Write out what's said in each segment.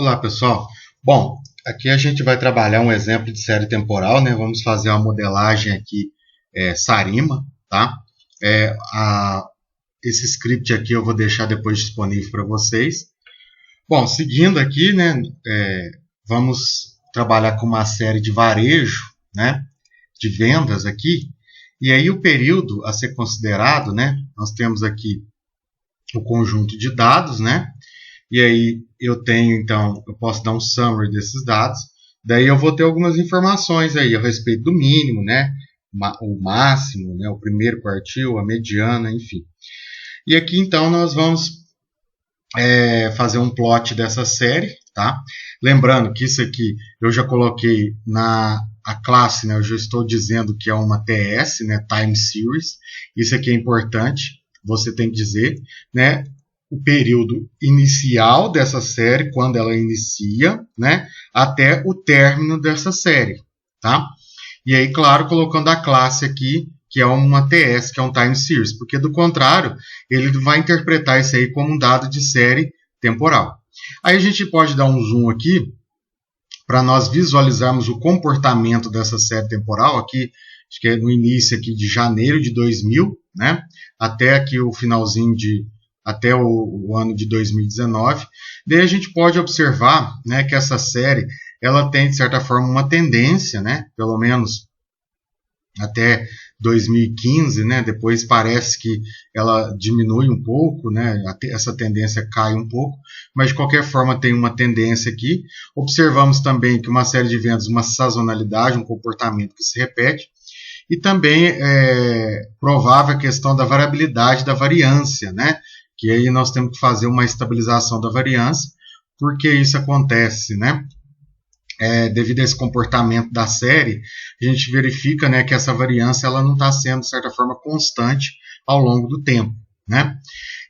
Olá, pessoal. Bom, aqui a gente vai trabalhar um exemplo de série temporal, né? Vamos fazer uma modelagem aqui, Sarima, tá? Esse script aqui eu vou deixar depois disponível para vocês. Bom, seguindo aqui, né? Vamos trabalhar com uma série de varejo, né? De vendas aqui. E aí o período a ser considerado, né? Nós temos aqui o conjunto de dados, né? E aí eu tenho, então, eu posso dar um summary desses dados. Daí eu vou ter algumas informações aí a respeito do mínimo, né? O máximo, né? O primeiro quartil, a mediana, enfim. E aqui, então, nós vamos fazer um plot dessa série, tá? Lembrando que isso aqui eu já coloquei a classe, né? Eu já estou dizendo que é uma TS, né? Time Series. Isso aqui é importante, você tem que dizer, né? O período inicial dessa série, quando ela inicia, né, até o término dessa série, tá? E aí, claro, colocando a classe aqui, que é uma TS, que é um time series, porque do contrário, ele vai interpretar isso aí como um dado de série temporal. Aí a gente pode dar um zoom aqui, para nós visualizarmos o comportamento dessa série temporal, aqui, acho que é no início aqui de janeiro de 2000, né, até aqui o finalzinho até o ano de 2019. Daí a gente pode observar, né, que essa série ela tem, de certa forma, uma tendência, né, pelo menos até 2015, né, depois parece que ela diminui um pouco, né, essa tendência cai um pouco, mas de qualquer forma tem uma tendência aqui. Observamos também que uma série de eventos, uma sazonalidade, um comportamento que se repete, e também é provável a questão da variabilidade da variância, né, que aí nós temos que fazer uma estabilização da variância, porque isso acontece, né? Devido a esse comportamento da série, a gente verifica, né, que essa variância ela não está sendo, de certa forma, constante ao longo do tempo, né?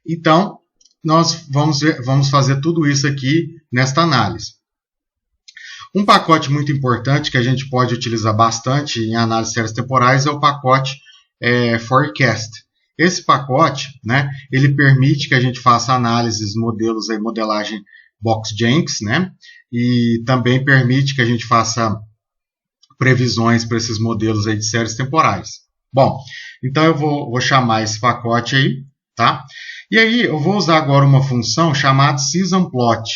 Então, nós vamos fazer tudo isso aqui nesta análise. Um pacote muito importante que a gente pode utilizar bastante em análise de séries temporais é o pacote Forecast. Esse pacote, né, ele permite que a gente faça análises, modelos, aí, modelagem Box-Jenks, né, e também permite que a gente faça previsões para esses modelos aí de séries temporais. Bom, então eu vou chamar esse pacote aí, tá? E aí eu vou usar agora uma função chamada Season Plot.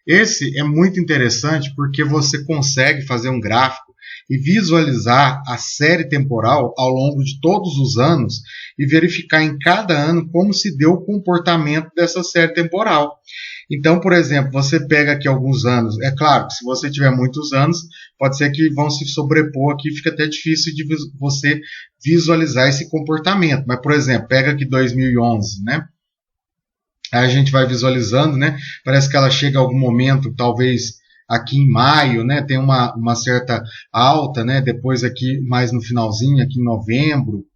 Esse é muito interessante porque você consegue fazer um gráfico e visualizar a série temporal ao longo de todos os anos e verificar em cada ano como se deu o comportamento dessa série temporal. Então, por exemplo, você pega aqui alguns anos, é claro que se você tiver muitos anos, pode ser que vão se sobrepor aqui, fica até difícil de você visualizar esse comportamento. Mas, por exemplo, pega aqui 2011, né? Aí a gente vai visualizando, né? Parece que ela chega a algum momento, talvez aqui em maio, né, tem uma certa alta, né, depois aqui mais no finalzinho, aqui em novembro.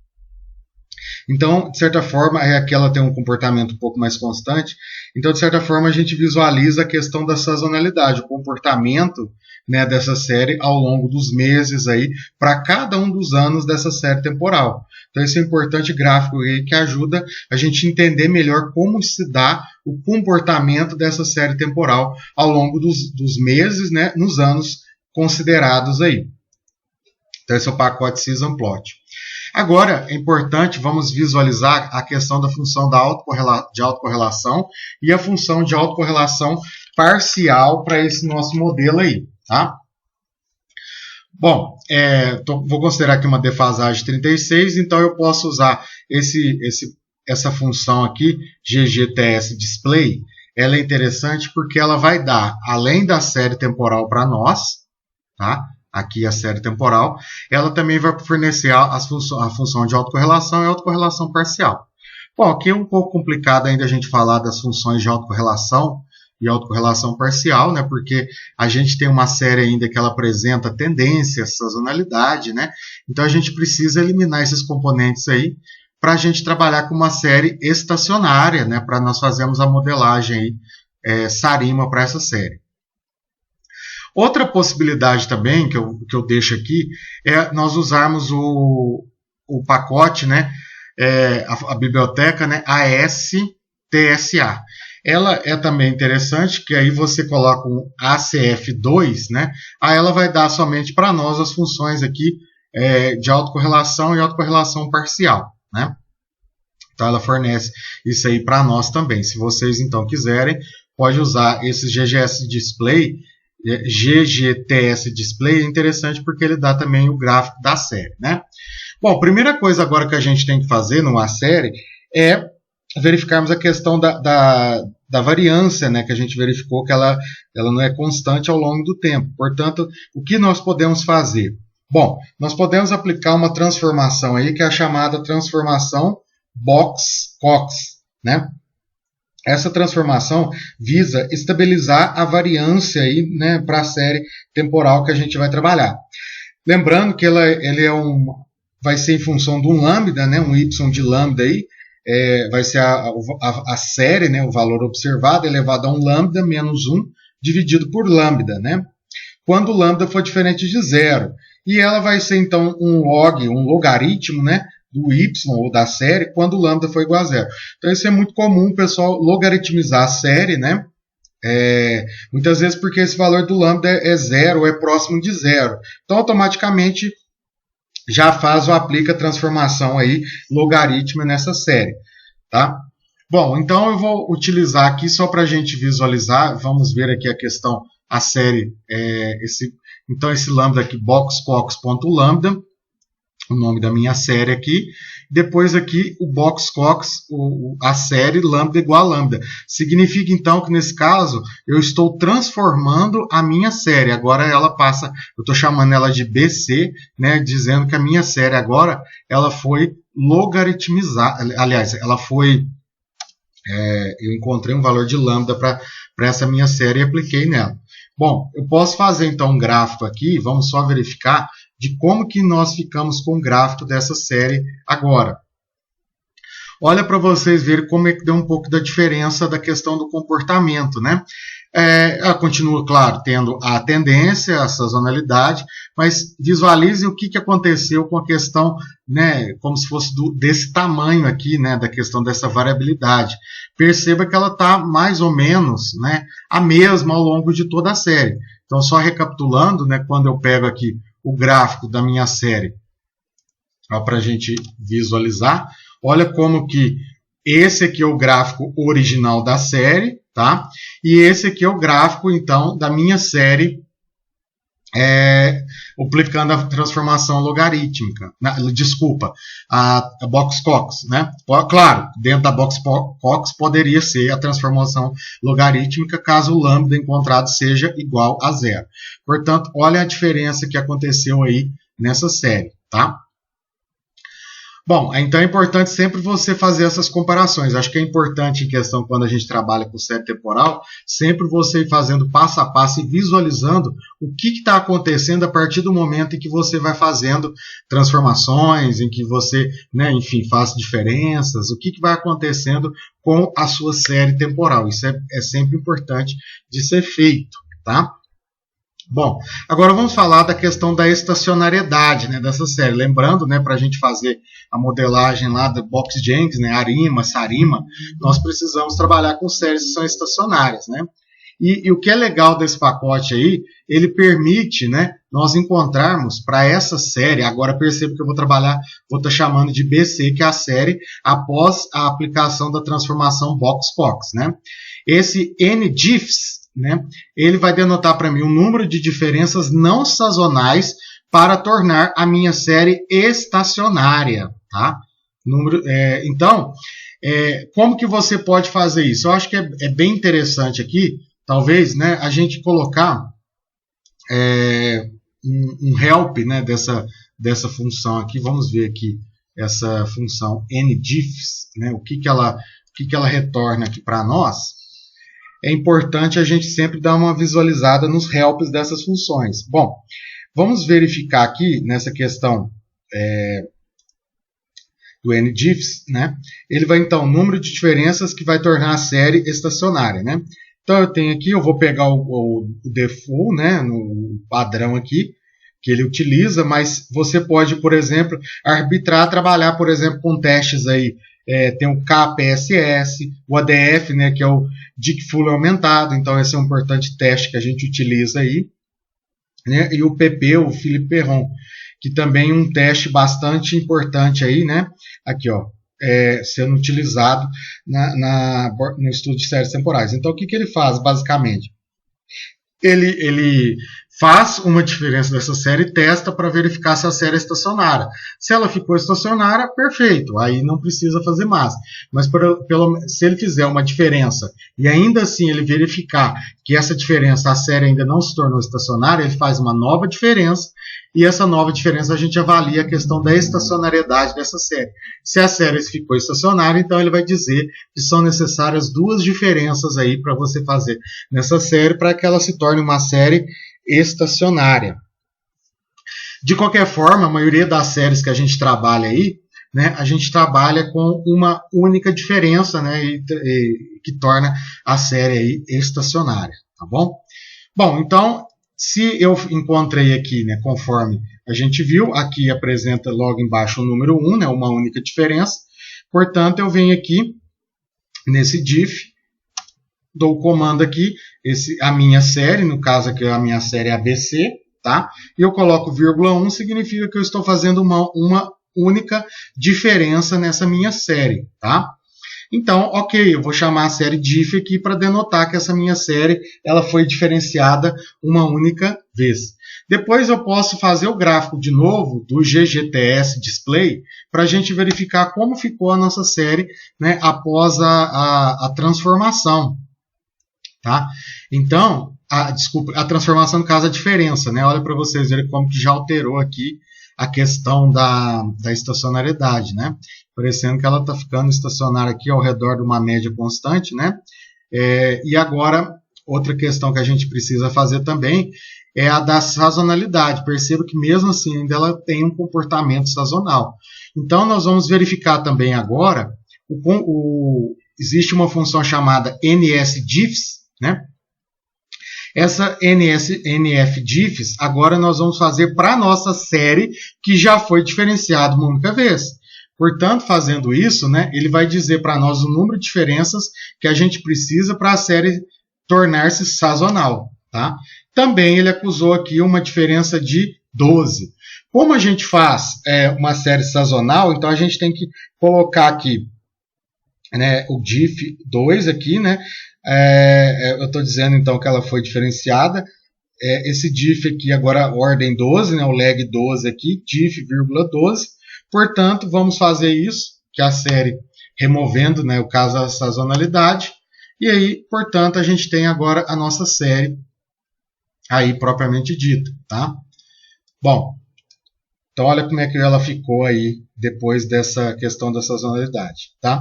Então, de certa forma, aqui ela tem um comportamento um pouco mais constante. Então, de certa forma, a gente visualiza a questão da sazonalidade, o comportamento, né, dessa série ao longo dos meses aí, para cada um dos anos dessa série temporal. Então, esse é um importante gráfico aí que ajuda a gente entender melhor como se dá o comportamento dessa série temporal ao longo dos meses, né, nos anos considerados aí. Então, esse é o pacote Season Plot. Agora, é importante, vamos visualizar a questão da função de autocorrelação e a função de autocorrelação parcial para esse nosso modelo aí, tá? Bom, vou considerar aqui uma defasagem de 36, então eu posso usar essa função aqui, ggtsDisplay. Ela é interessante porque ela vai dar, além da série temporal para nós, tá? Aqui a série temporal, ela também vai fornecer a função de autocorrelação e autocorrelação parcial. Bom, aqui é um pouco complicado ainda a gente falar das funções de autocorrelação e autocorrelação parcial, né? Porque a gente tem uma série ainda que ela apresenta tendência, sazonalidade, né? Então a gente precisa eliminar esses componentes aí para a gente trabalhar com uma série estacionária, né? Para nós fazermos a modelagem aí, Sarima para essa série. Outra possibilidade também que eu deixo aqui é nós usarmos o pacote, né, a biblioteca, né, ASTSA. ela é também interessante, que aí você coloca um ACF2, né? Aí ela vai dar somente para nós as funções aqui de autocorrelação e autocorrelação parcial, né? Então ela fornece isso aí para nós também. Se vocês então quiserem, pode usar esse GGS Display, GGTS Display, é interessante porque ele dá também o gráfico da série, né? Bom, primeira coisa agora que a gente tem que fazer numa série é verificarmos a questão da variância, né, que a gente verificou que ela não é constante ao longo do tempo. Portanto, o que nós podemos fazer? Bom, nós podemos aplicar uma transformação aí, que é a chamada transformação Box-Cox, né? Essa transformação visa estabilizar a variância aí, né, para a série temporal que a gente vai trabalhar. Lembrando que ele vai ser em função de um lambda, né, um y de lambda aí, vai ser a série, né, o valor observado elevado a um lambda menos 1 dividido por lambda, né? Quando o lambda for diferente de zero. E ela vai ser então um logaritmo, né, do y ou da série quando o lambda for igual a zero. Então isso é muito comum, pessoal, logaritmizar a série, né? Muitas vezes porque esse valor do lambda é zero ou é próximo de zero. Então automaticamente já faz ou aplica a transformação aí logarítmica nessa série, tá? Bom, então eu vou utilizar aqui só para a gente visualizar. Vamos ver aqui a questão, a série, então esse lambda aqui, boxcox.lambda, o nome da minha série aqui. Depois aqui o boxcox, a série lambda igual a lambda. Significa então que nesse caso eu estou transformando a minha série. Agora ela passa, eu estou chamando ela de BC, né, dizendo que a minha série agora ela foi logaritmizada. Aliás, ela foi, eu encontrei um valor de lambda para essa minha série e apliquei nela. Bom, eu posso fazer então um gráfico aqui, vamos só verificar de como que nós ficamos com o gráfico dessa série agora. Olha para vocês verem como é que deu um pouco da diferença da questão do comportamento, né? Ela continua, claro, tendo a tendência, a sazonalidade, mas visualizem o que aconteceu com a questão, né, como se fosse desse tamanho aqui, né, da questão dessa variabilidade. Perceba que ela está mais ou menos, né, a mesma ao longo de toda a série. Então, só recapitulando, né, quando eu pego aqui o gráfico da minha série, para a gente visualizar, olha como que esse aqui é o gráfico original da série, tá? E esse aqui é o gráfico, então, da minha série, aplicando a transformação logarítmica. Desculpa, a Box-Cox, né? Claro, dentro da Box-Cox poderia ser a transformação logarítmica caso o lambda encontrado seja igual a zero. Portanto, olha a diferença que aconteceu aí nessa série, tá? Bom, então é importante sempre você fazer essas comparações. Acho que é importante em questão, quando a gente trabalha com série temporal, sempre você ir fazendo passo a passo e visualizando o que está acontecendo a partir do momento em que você vai fazendo transformações, em que você, né, enfim, faz diferenças, o que vai acontecendo com a sua série temporal. Isso é sempre importante de ser feito, tá? Bom, agora vamos falar da questão da estacionariedade, né, dessa série. Lembrando, né, para a gente fazer a modelagem lá da Box-Jenkins, né, Arima, Sarima, nós precisamos trabalhar com séries que são estacionárias, né? E o que é legal desse pacote aí, ele permite, né, nós encontrarmos para essa série, agora perceba que eu vou estar chamando de BC, que é a série após a aplicação da transformação Box-Cox, né? Esse NDIFS, né, ele vai denotar para mim um número de diferenças não sazonais para tornar a minha série estacionária, tá? Então, como que você pode fazer isso? Eu acho que é bem interessante aqui, talvez, né, a gente colocar um help, né, dessa função aqui. Vamos ver aqui essa função NDIFS, né, o que ela retorna aqui para nós. É importante a gente sempre dar uma visualizada nos helps dessas funções. Bom, vamos verificar aqui nessa questão do NDIFS, né? Ele vai então número de diferenças que vai tornar a série estacionária, né? Então eu tenho aqui, eu vou pegar o default, né, no padrão aqui que ele utiliza, mas você pode, por exemplo, trabalhar, por exemplo, com testes aí tem o KPSS, o ADF, né, que é o Dick Fuller aumentado, então esse é um importante teste que a gente utiliza aí, né, e o PP, o Philippe Perron, que também é um teste bastante importante aí, né, aqui ó, sendo utilizado no estudo de séries temporais. Então o que ele faz basicamente? Ele faz uma diferença dessa série e testa para verificar se a série é estacionária. Se ela ficou estacionária, perfeito, aí não precisa fazer mais. Mas se ele fizer uma diferença e ainda assim ele verificar que essa diferença, a série ainda não se tornou estacionária, ele faz uma nova diferença e essa nova diferença a gente avalia a questão da estacionariedade dessa série. Se a série ficou estacionária, então ele vai dizer que são necessárias duas diferenças aí para você fazer nessa série para que ela se torne uma série estacionária. De qualquer forma, a maioria das séries que a gente trabalha aí, né, a gente trabalha com uma única diferença, né, que torna a série aí estacionária, tá bom? Bom, então, se eu encontrei aqui, né, conforme a gente viu, aqui apresenta logo embaixo o número 1, né, uma única diferença, portanto, eu venho aqui nesse diff, dou o comando aqui, a minha série, no caso aqui a minha série é ABC, tá? E eu coloco vírgula 1, significa que eu estou fazendo uma única diferença nessa minha série, tá? Então, ok, eu vou chamar a série diff aqui para denotar que essa minha série ela foi diferenciada uma única vez. Depois eu posso fazer o gráfico de novo do GGTS Display para a gente verificar como ficou a nossa série, né, após a transformação. Tá? Então, a transformação, no caso, a diferença, né? Olha para vocês verem como que já alterou aqui a questão da estacionariedade, né? Parecendo que ela está ficando estacionária aqui ao redor de uma média constante, né? E agora, outra questão que a gente precisa fazer também é a da sazonalidade. Perceba que mesmo assim ainda ela tem um comportamento sazonal. Então, nós vamos verificar também agora, existe uma função chamada NSDiffs, né? Essa NFDiffs, agora nós vamos fazer para a nossa série que já foi diferenciada uma única vez. Portanto, fazendo isso, né, ele vai dizer para nós o número de diferenças que a gente precisa para a série tornar-se sazonal. Tá? Também ele acusou aqui uma diferença de 12. Como a gente faz uma série sazonal, então a gente tem que colocar aqui, né, o diff 2 aqui, né? Eu estou dizendo então que ela foi diferenciada. Esse diff aqui agora ordem 12, né, o lag 12 aqui, diff, vírgula 12. Portanto, vamos fazer isso, que a série removendo, né, o caso da sazonalidade. E aí, portanto, a gente tem agora a nossa série aí propriamente dita, tá? Bom, então olha como é que ela ficou aí depois dessa questão da sazonalidade, tá?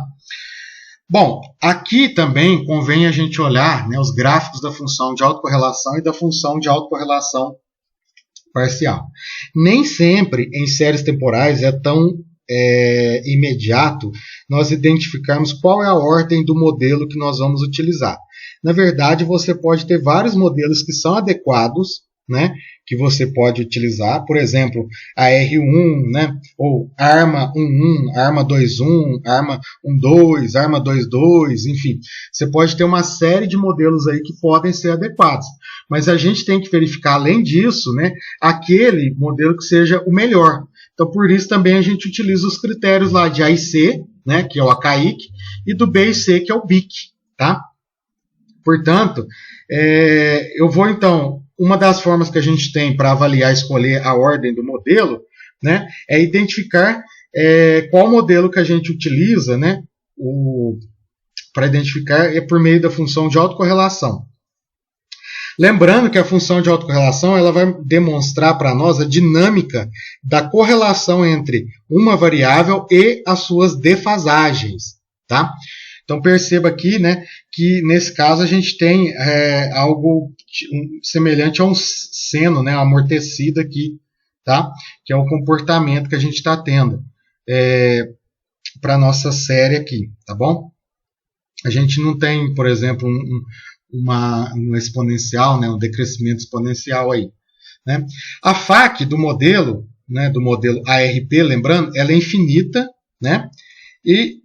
Bom, aqui também convém a gente olhar, né, os gráficos da função de autocorrelação e da função de autocorrelação parcial. Nem sempre em séries temporais é tão imediato nós identificarmos qual é a ordem do modelo que nós vamos utilizar. Na verdade, você pode ter vários modelos que são adequados, né, que você pode utilizar, por exemplo, a R1, né, ou ARMA 11, ARMA 21, ARMA 12, ARMA 22, enfim. Você pode ter uma série de modelos aí que podem ser adequados. Mas a gente tem que verificar, além disso, né, aquele modelo que seja o melhor. Então, por isso também a gente utiliza os critérios lá de A e C, né, que é o ACAIC, e do B e C, que é o BIC, tá? Portanto, eu vou então, uma das formas que a gente tem para avaliar e escolher a ordem do modelo, né, é identificar qual modelo que a gente utiliza, né, para identificar por meio da função de autocorrelação. Lembrando que a função de autocorrelação ela vai demonstrar para nós a dinâmica da correlação entre uma variável e as suas defasagens, tá? Então perceba aqui, né, que nesse caso a gente tem algo semelhante a um seno, né, amortecido aqui, tá? Que é o comportamento que a gente está tendo para a nossa série aqui, tá bom? A gente não tem, por exemplo, uma exponencial, né, um decrescimento exponencial aí, né? A FAC do modelo, né, do modelo ARP, lembrando, ela é infinita, né? E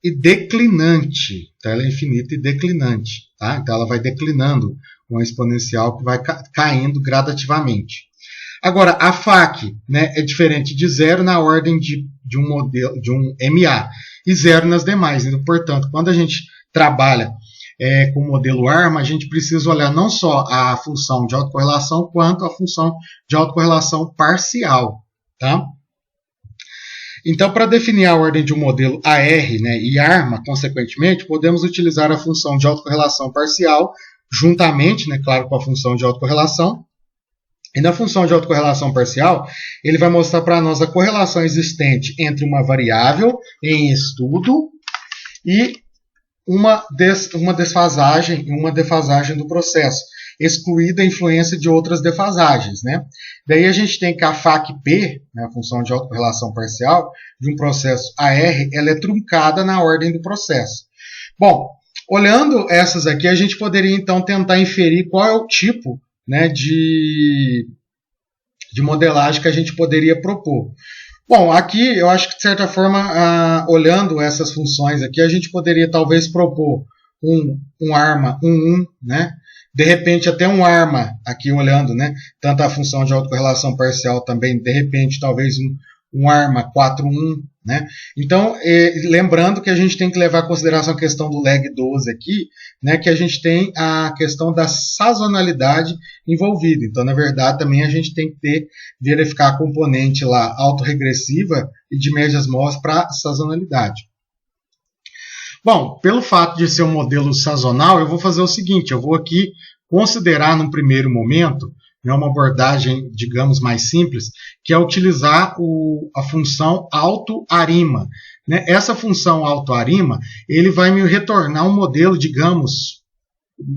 e declinante. Então, ela é infinita e declinante. Tá? Então, ela vai declinando uma exponencial que vai caindo gradativamente. Agora, a FAC, né, é diferente de zero na ordem de um modelo, de um MA, e zero nas demais. Então, portanto, quando a gente trabalha com o modelo ARMA, a gente precisa olhar não só a função de autocorrelação, quanto a função de autocorrelação parcial. Tá? Então, para definir a ordem de um modelo AR, né, e ARMA, consequentemente, podemos utilizar a função de autocorrelação parcial, juntamente, né, claro, com a função de autocorrelação. E na função de autocorrelação parcial, ele vai mostrar para nós a correlação existente entre uma variável em estudo e uma desfasagem do processo, excluída a influência de outras defasagens. Né? Daí a gente tem que a FAC-P, né, a função de autocorrelação parcial, de um processo AR, ela é truncada na ordem do processo. Bom, olhando essas aqui, a gente poderia então tentar inferir qual é o tipo, né, de modelagem que a gente poderia propor. Bom, aqui eu acho que de certa forma, olhando essas funções aqui, a gente poderia talvez propor um ARMA 1, né? De repente até um ARMA, aqui olhando, né? Tanto a função de autocorrelação parcial também, de repente talvez um ARMA 4.1, né? Então, lembrando que a gente tem que levar em consideração a questão do lag 12 aqui, né? Que a gente tem a questão da sazonalidade envolvida. Então, na verdade, também a gente tem que verificar a componente lá autorregressiva e de médias móveis para sazonalidade. Bom, pelo fato de ser um modelo sazonal, eu vou fazer o seguinte, eu vou aqui considerar num primeiro momento, né, uma abordagem, digamos, mais simples, que é utilizar a função autoarima. Né? Essa função autoarima, ele vai me retornar um modelo, digamos,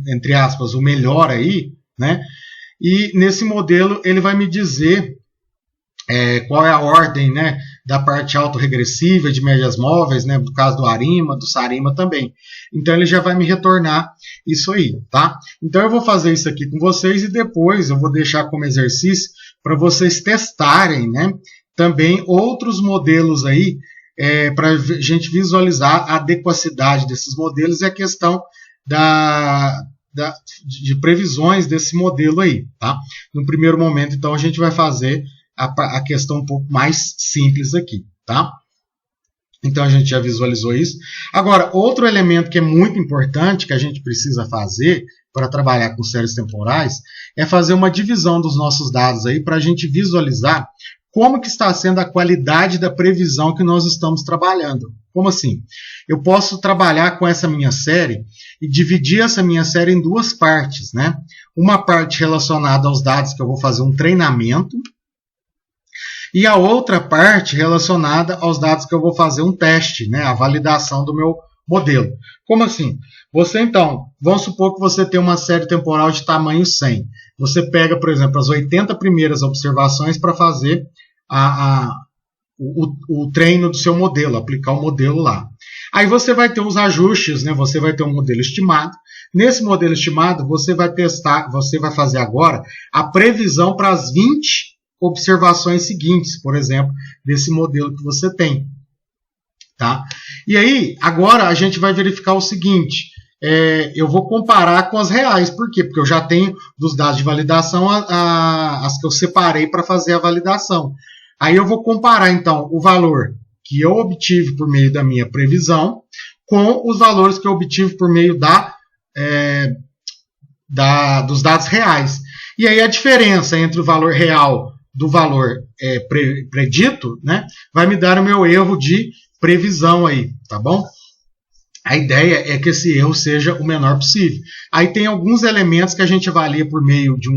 entre aspas, o melhor aí, né? E nesse modelo ele vai me dizer qual é a ordem, né, da parte autorregressiva, de médias móveis, né, no caso do ARIMA, do SARIMA também. Então ele já vai me retornar isso aí, tá? Então eu vou fazer isso aqui com vocês e depois eu vou deixar como exercício para vocês testarem, né, também outros modelos aí, para a gente visualizar a adequacidade desses modelos e a questão de previsões desse modelo aí, tá? No primeiro momento, então, a gente vai fazer a questão um pouco mais simples aqui, tá? Então, a gente já visualizou isso. Agora, outro elemento que é muito importante, que a gente precisa fazer para trabalhar com séries temporais, é fazer uma divisão dos nossos dados aí para a gente visualizar como que está sendo a qualidade da previsão que nós estamos trabalhando. Como assim? Eu posso trabalhar com essa minha série e dividir essa minha série em duas partes, né? Uma parte relacionada aos dados que eu vou fazer um treinamento e a outra parte relacionada aos dados que eu vou fazer um teste, né? A validação do meu modelo. Como assim? Você então, vamos supor que você tem uma série temporal de tamanho 100. Você pega, por exemplo, as 80 primeiras observações para fazer o treino do seu modelo, aplicar o modelo lá. Aí você vai ter os ajustes, né? Você vai ter um modelo estimado. Nesse modelo estimado, você vai testar, você vai fazer agora a previsão para as 20 observações seguintes, por exemplo, desse modelo que você tem. Tá? E aí, agora a gente vai verificar o seguinte, eu vou comparar com as reais. Por quê? Porque eu já tenho dos dados de validação as que eu separei para fazer a validação. Aí eu vou comparar, então, o valor que eu obtive por meio da minha previsão com os valores que eu obtive por meio dos dados reais. E aí a diferença entre o valor real do valor predito, né, vai me dar o meu erro de previsão aí, tá bom? A ideia é que esse erro seja o menor possível. Aí tem alguns elementos que a gente avalia por meio de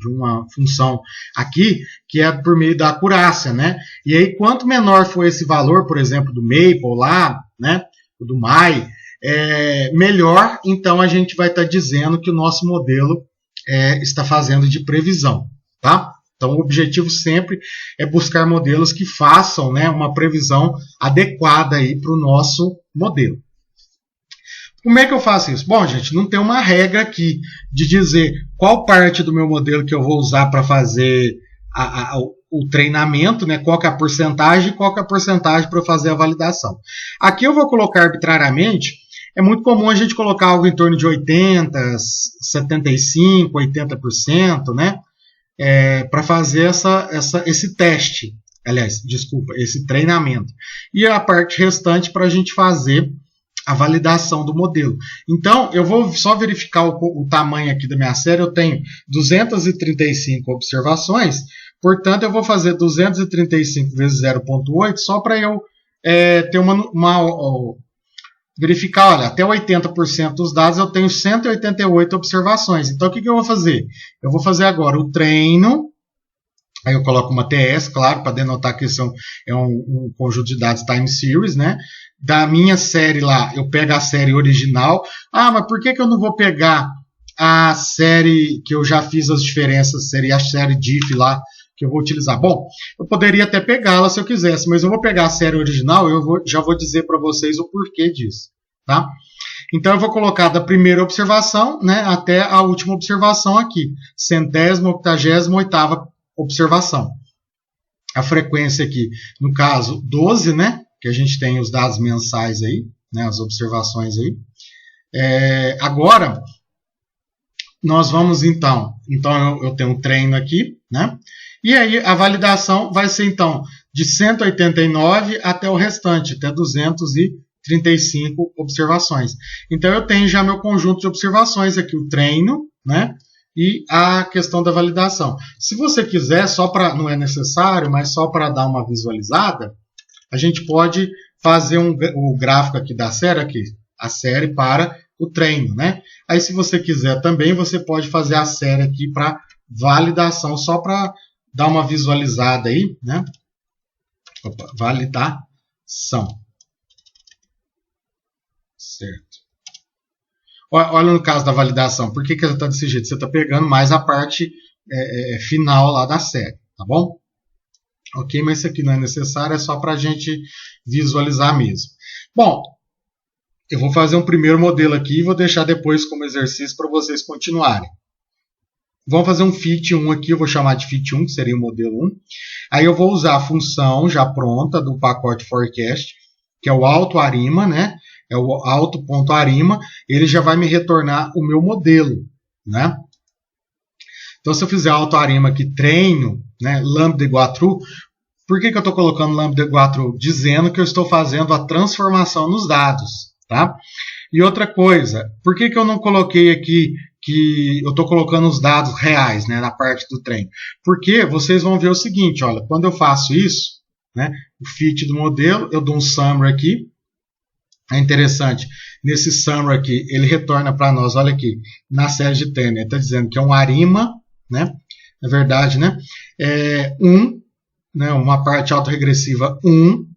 uma função aqui, que é por meio da acurácia, né? E aí, quanto menor for esse valor, por exemplo, do Maple lá, né? Do MAI, melhor, então a gente vai estar dizendo que o nosso modelo está fazendo de previsão, tá? Então, o objetivo sempre é buscar modelos que façam, né, uma previsão adequada para o nosso modelo. Como é que eu faço isso? Bom, gente, não tem uma regra aqui de dizer qual parte do meu modelo que eu vou usar para fazer o treinamento, né? Qual que é a porcentagem e qual que é a porcentagem para eu fazer a validação. Aqui eu vou colocar arbitrariamente, é muito comum a gente colocar algo em torno de 80%, 75%, 80%, né? Para fazer esse teste, aliás, desculpa, esse treinamento. E a parte restante para a gente fazer a validação do modelo. Então, eu vou só verificar o tamanho aqui da minha série. Eu tenho 235 observações, portanto, eu vou fazer 235 vezes 0,8 só para eu ter verificar, olha, até 80% dos dados eu tenho 188 observações. Então, o que eu vou fazer? Eu vou fazer agora o treino, aí eu coloco uma TS, claro, para denotar que isso é um conjunto de dados time series, né? Da minha série lá, eu pego a série original. Ah, mas por que eu não vou pegar a série que eu já fiz as diferenças, seria a série diff lá, que eu vou utilizar? Bom, eu poderia até pegá-la se eu quisesse, mas eu vou pegar a série original e já vou dizer para vocês o porquê disso, tá? Então, eu vou colocar da primeira observação, né, até a última observação aqui, 100ª, 88ª observação. A frequência aqui, no caso, 12, né? Que a gente tem os dados mensais aí, né, as observações aí. Agora, nós vamos então eu tenho um treino aqui, né? E aí a validação vai ser então de 189 até o restante, até 235 observações. Então eu tenho já meu conjunto de observações aqui, o treino, né? E a questão da validação. Se você quiser, não é necessário, mas só para dar uma visualizada, a gente pode fazer o gráfico aqui da série, a série para o treino, né? Aí, se você quiser também, você pode fazer a série aqui para validação, só para dar uma visualizada aí, né? Opa, validação. Certo. Olha no caso da validação, por que ela está desse jeito? Você está pegando mais a parte final lá da série, tá bom? Ok, mas isso aqui não é necessário, é só para a gente visualizar mesmo. Bom, eu vou fazer um primeiro modelo aqui e vou deixar depois como exercício para vocês continuarem. Vamos fazer um fit 1 aqui, eu vou chamar de fit 1, que seria o modelo 1. Aí eu vou usar a função já pronta do pacote forecast, que é o AutoArima, né? É o auto.arima, ele já vai me retornar o meu modelo, né? Então, se eu fizer AutoArima aqui, treino, né, lambda igual a true, por que eu estou colocando lambda igual a true? Dizendo que eu estou fazendo a transformação nos dados, tá? E outra coisa, por que eu não coloquei aqui que eu estou colocando os dados reais, né, na parte do treino? Porque vocês vão ver o seguinte, olha, quando eu faço isso, né, o fit do modelo, eu dou um summary aqui. É interessante, nesse summary aqui, ele retorna para nós, olha aqui, na série de treino, ele está dizendo que é um arima, né? Na verdade, né? Né? Uma parte autorregressiva 1,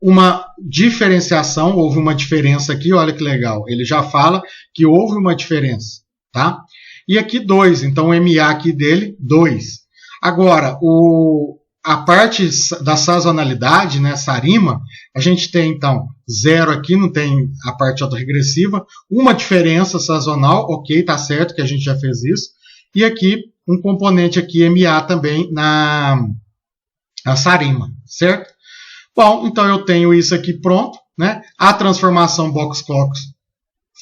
uma diferenciação, houve uma diferença aqui, olha que legal, ele já fala que houve uma diferença, tá? E aqui 2, então o MA aqui dele, 2. Agora, a parte da sazonalidade, né, essa arima, a gente tem então 0 aqui, não tem a parte autorregressiva, uma diferença sazonal, ok, tá certo que a gente já fez isso, e aqui um componente aqui MA também na arima, certo? Bom, então eu tenho isso aqui pronto, né? A transformação box-clock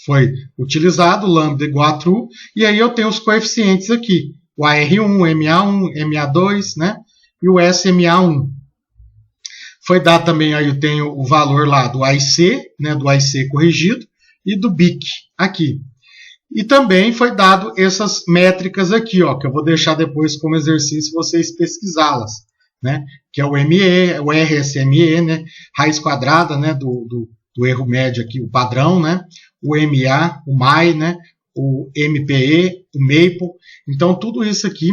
foi utilizado, lambda igual a true, e aí eu tenho os coeficientes aqui, o AR1, MA1, MA2, né? E o SMA1. Foi dado também, aí eu tenho o valor lá do AIC, né, do AIC corrigido, e do BIC aqui. E também foi dado essas métricas aqui, ó, que eu vou deixar depois como exercício vocês pesquisá-las, né, que é o ME, o RSME, né, raiz quadrada, né, do erro médio aqui, o padrão, né, o MA, o MAI, né, o MPE, o MAPLE. Então, tudo isso aqui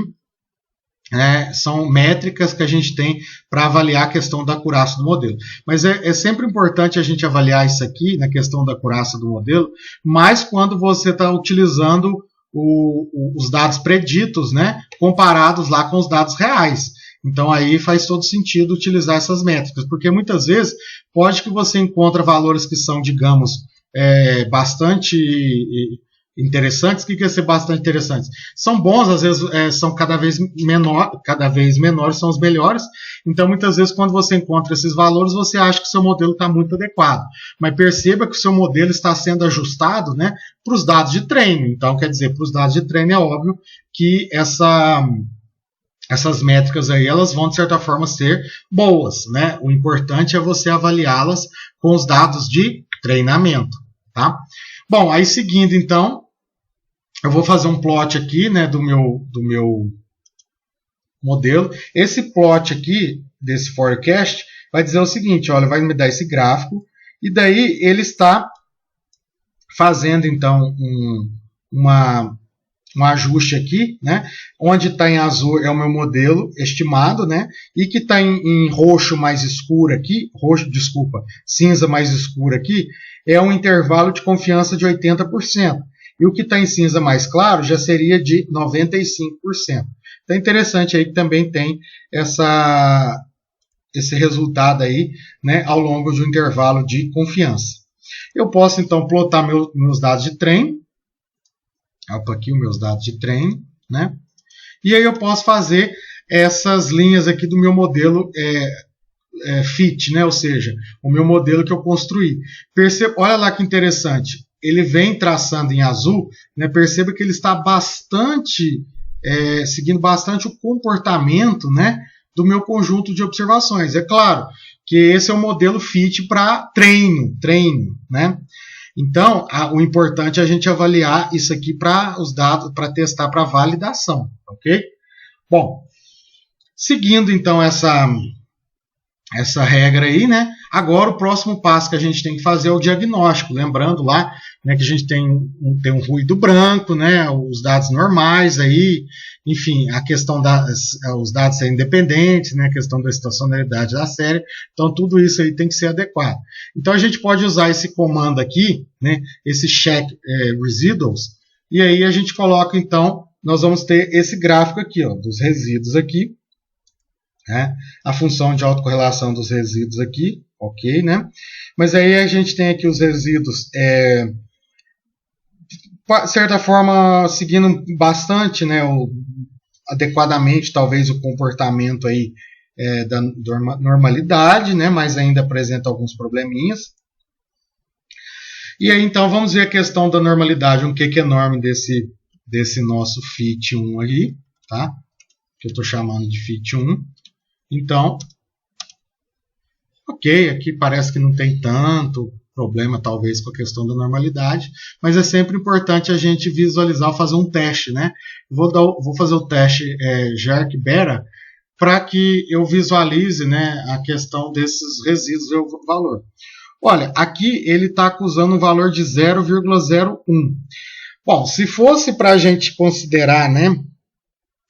são métricas que a gente tem para avaliar a questão da acurácia do modelo. Mas é sempre importante a gente avaliar isso aqui, na questão da acurácia do modelo, mas quando você está utilizando os dados preditos, né, comparados lá com os dados reais. Então, aí faz todo sentido utilizar essas métricas, porque muitas vezes pode que você encontre valores que são, digamos, bastante interessantes. O que quer ser bastante interessantes? São bons, às vezes são cada vez menores são os melhores. Então, muitas vezes, quando você encontra esses valores, você acha que o seu modelo está muito adequado. Mas perceba que o seu modelo está sendo ajustado, né, para os dados de treino. Então, quer dizer, para os dados de treino é óbvio que essas métricas aí, elas vão, de certa forma, ser boas, né? O importante é você avaliá-las com os dados de treinamento, tá? Bom, aí seguindo, então, eu vou fazer um plot aqui, né, do meu modelo. Esse plot aqui, desse forecast, vai dizer o seguinte, olha, vai me dar esse gráfico, e daí ele está fazendo, então, um ajuste aqui, né? Onde está em azul é o meu modelo estimado, né? E que está em roxo mais escuro aqui, cinza mais escuro aqui, é um intervalo de confiança de 80%. E o que está em cinza mais claro já seria de 95%. Então é interessante aí que também tem esse resultado aí, né, ao longo de um intervalo de confiança. Eu posso então plotar meus dados de treino. Opa, aqui os meus dados de treino, né? E aí eu posso fazer essas linhas aqui do meu modelo fit, né? Ou seja, o meu modelo que eu construí. Olha lá que interessante. Ele vem traçando em azul, né? Perceba que ele está seguindo bastante o comportamento, né, do meu conjunto de observações. É claro que esse é o modelo fit para treino, né? Então, o importante é a gente avaliar isso aqui para os dados, para testar para validação, ok? Bom, seguindo então essa regra aí, né? Agora o próximo passo que a gente tem que fazer é o diagnóstico. Lembrando lá, né, que a gente tem um ruído branco, né? Os dados normais aí, enfim, a questão os dados serem independentes, né? A questão da estacionalidade da série. Então tudo isso aí tem que ser adequado. Então a gente pode usar esse comando aqui, né? Esse check residuals, e aí a gente coloca então, nós vamos ter esse gráfico aqui, ó, dos resíduos aqui. Né? A função de autocorrelação dos resíduos aqui, ok, né? Mas aí a gente tem aqui os resíduos, de certa forma, seguindo bastante, né, adequadamente, talvez, o comportamento aí, da normalidade, né, mas ainda apresenta alguns probleminhas. E aí, então, vamos ver a questão da normalidade, o que é norma desse nosso fit 1 aí, tá? Que eu estou chamando de fit 1. Então, ok, aqui parece que não tem tanto problema, talvez, com a questão da normalidade, mas é sempre importante a gente visualizar, fazer um teste, né? Vou fazer o teste Jerk Beta para que eu visualize, né, a questão desses resíduos e o valor. Olha, aqui ele está acusando um valor de 0,01. Bom, se fosse para a gente considerar, né,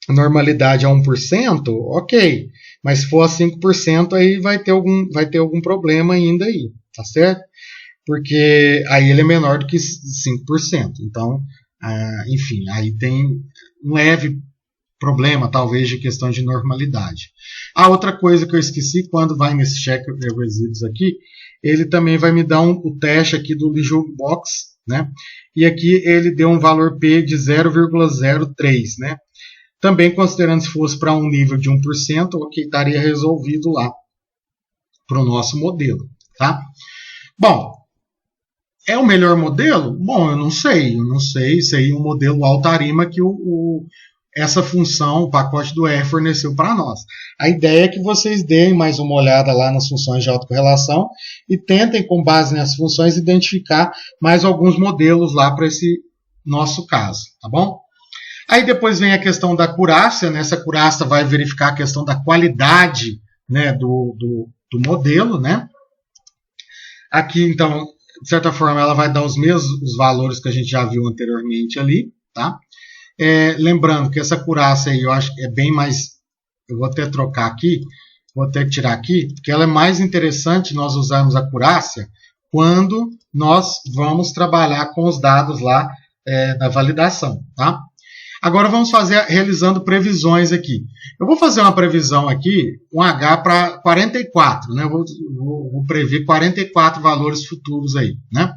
a normalidade a 1%, ok. Mas se for a 5%, aí vai ter algum problema ainda aí, tá certo? Porque aí ele é menor do que 5%. Então, enfim, aí tem um leve problema, talvez, de questão de normalidade. A outra coisa que eu esqueci, quando vai nesse check resíduos aqui, ele também vai me dar o teste aqui do Leisure Box, né? E aqui ele deu um valor P de 0,03, né? Também considerando se fosse para um nível de 1%, ok, estaria resolvido lá para o nosso modelo, tá? Bom, é o melhor modelo? Bom, eu não sei. Isso aí é um modelo alta-arima que essa função, o pacote do R forneceu para nós. A ideia é que vocês deem mais uma olhada lá nas funções de autocorrelação e tentem, com base nessas funções, identificar mais alguns modelos lá para esse nosso caso, tá bom? Aí depois vem a questão da acurácia, né? Essa acurácia vai verificar a questão da qualidade, né, do modelo, né? Aqui, então, de certa forma, ela vai dar os mesmos valores que a gente já viu anteriormente ali, tá? Lembrando que essa acurácia aí eu acho que é bem mais... Eu vou até trocar aqui, vou até tirar aqui, porque ela é mais interessante nós usarmos a acurácia quando nós vamos trabalhar com os dados lá da validação, tá? Agora vamos realizando previsões aqui. Eu vou fazer uma previsão aqui, um H para 44, né? Eu vou prever 44 valores futuros aí, né?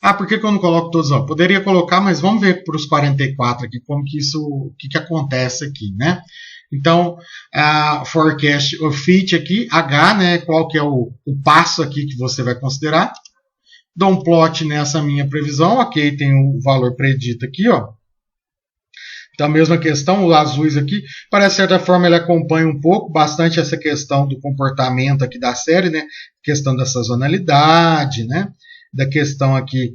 Ah, por que eu não coloco todos? Ó, poderia colocar, mas vamos ver para os 44 aqui, como que isso, o que acontece aqui, né? Então, a forecast o fit aqui, H, né? Qual que é o passo aqui que você vai considerar? Dou um plot nessa minha previsão, ok, tem o valor predito aqui, ó. Então, a mesma questão, os azuis aqui, parece de certa forma ele acompanha um pouco, bastante essa questão do comportamento aqui da série, né? Questão da sazonalidade, né? Da questão aqui,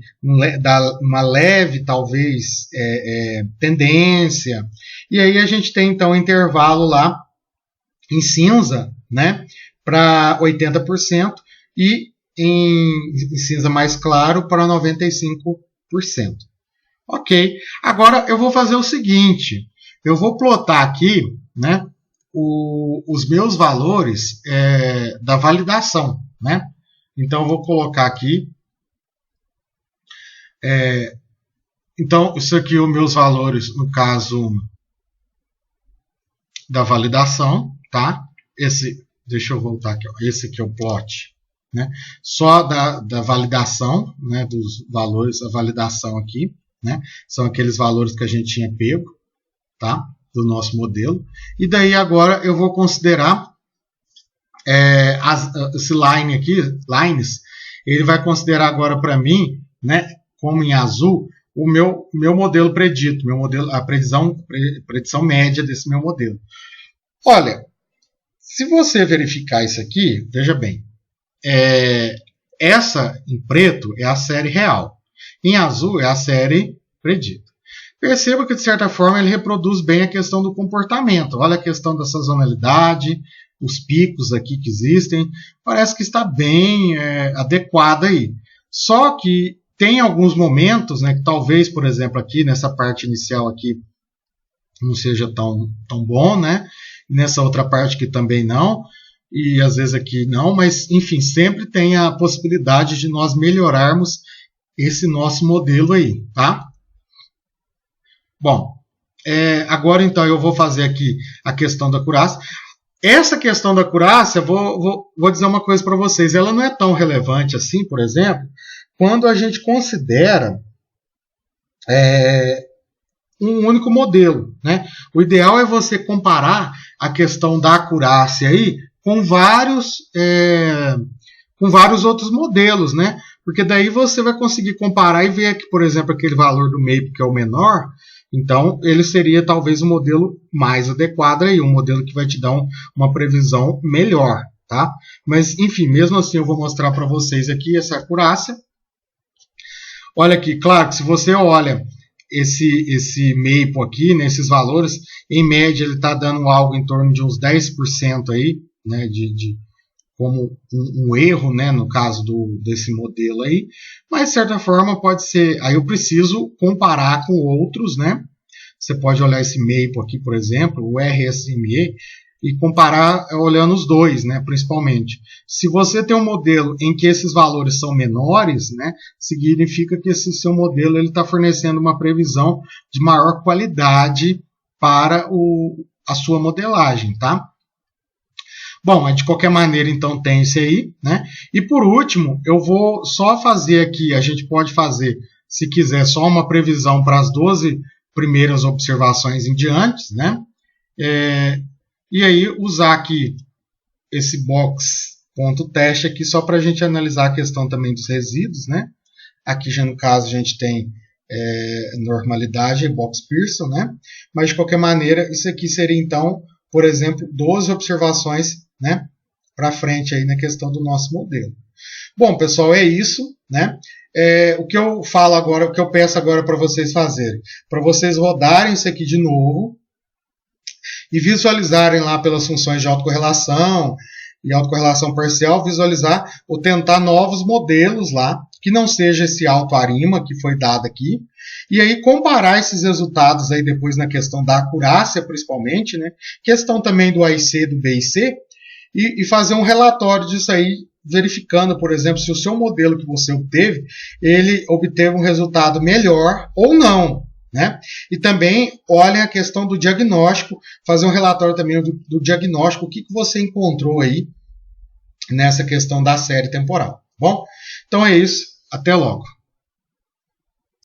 da uma leve, talvez, tendência. E aí a gente tem, então, um intervalo lá em cinza, né? Para 80% e em cinza mais claro para 95%. Ok, agora eu vou fazer o seguinte, eu vou plotar aqui, né, os meus valores da validação, né? Então eu vou colocar aqui, então isso aqui os meus valores no caso da validação, tá? Deixa eu voltar aqui, ó, esse aqui é o plot, né? Só da validação, né, dos valores, a validação aqui. Né? São aqueles valores que a gente tinha pego, tá? Do nosso modelo. E daí agora eu vou considerar esse line aqui, lines, ele vai considerar agora para mim, né, como em azul, o meu modelo predito, a predição média desse meu modelo. Olha, se você verificar isso aqui, veja bem, essa em preto é a série real. Em azul é a série predita. Perceba que, de certa forma, ele reproduz bem a questão do comportamento. Olha a questão da sazonalidade, os picos aqui que existem. Parece que está bem adequada aí. Só que tem alguns momentos, né, que talvez, por exemplo, aqui nessa parte inicial aqui não seja tão bom, né? Nessa outra parte que também não. E às vezes aqui não, mas enfim, sempre tem a possibilidade de nós melhorarmos esse nosso modelo aí, tá? Bom, agora então eu vou fazer aqui a questão da acurácia. Essa questão da acurácia, vou dizer uma coisa para vocês, ela não é tão relevante assim, por exemplo, quando a gente considera um único modelo, né? O ideal é você comparar a questão da acurácia aí com vários outros modelos, né? Porque daí você vai conseguir comparar e ver que, por exemplo, aquele valor do Maple que é o menor, então ele seria talvez o modelo mais adequado aí, um modelo que vai te dar uma previsão melhor, tá? Mas, enfim, mesmo assim eu vou mostrar para vocês aqui essa acurácia. Olha aqui, claro que se você olha esse Maple aqui, né, esses valores, em média ele está dando algo em torno de uns 10% aí, né, como um erro, né, no caso desse modelo aí, mas de certa forma pode ser, aí eu preciso comparar com outros, né, você pode olhar esse Maple aqui, por exemplo, o RSME, e comparar olhando os dois, né, principalmente. Se você tem um modelo em que esses valores são menores, né, significa que esse seu modelo está fornecendo uma previsão de maior qualidade para a sua modelagem, tá? Bom, de qualquer maneira, então, tem isso aí, né? E por último, eu vou só fazer aqui, a gente pode fazer, se quiser, só uma previsão para as 12 primeiras observações em diante, né? E aí, usar aqui esse box.teste aqui só para a gente analisar a questão também dos resíduos, né? Aqui já no caso a gente tem normalidade e box Pearson, né? Mas de qualquer maneira, isso aqui seria então, por exemplo, 12 observações, né, para frente aí na questão do nosso modelo. Bom, pessoal, é isso, né? O que eu falo agora, o que eu peço agora para vocês fazerem, para vocês rodarem isso aqui de novo e visualizarem lá pelas funções de autocorrelação e autocorrelação parcial, visualizar ou tentar novos modelos lá, que não seja esse autoarima que foi dado aqui, e aí comparar esses resultados aí depois na questão da acurácia, principalmente, né? Questão também do AIC, do BIC, e fazer um relatório disso aí, verificando, por exemplo, se o seu modelo que você obteve, ele obteve um resultado melhor ou não, né? E também olhem a questão do diagnóstico, fazer um relatório também do diagnóstico, o que você encontrou aí nessa questão da série temporal. Bom, então é isso, até logo.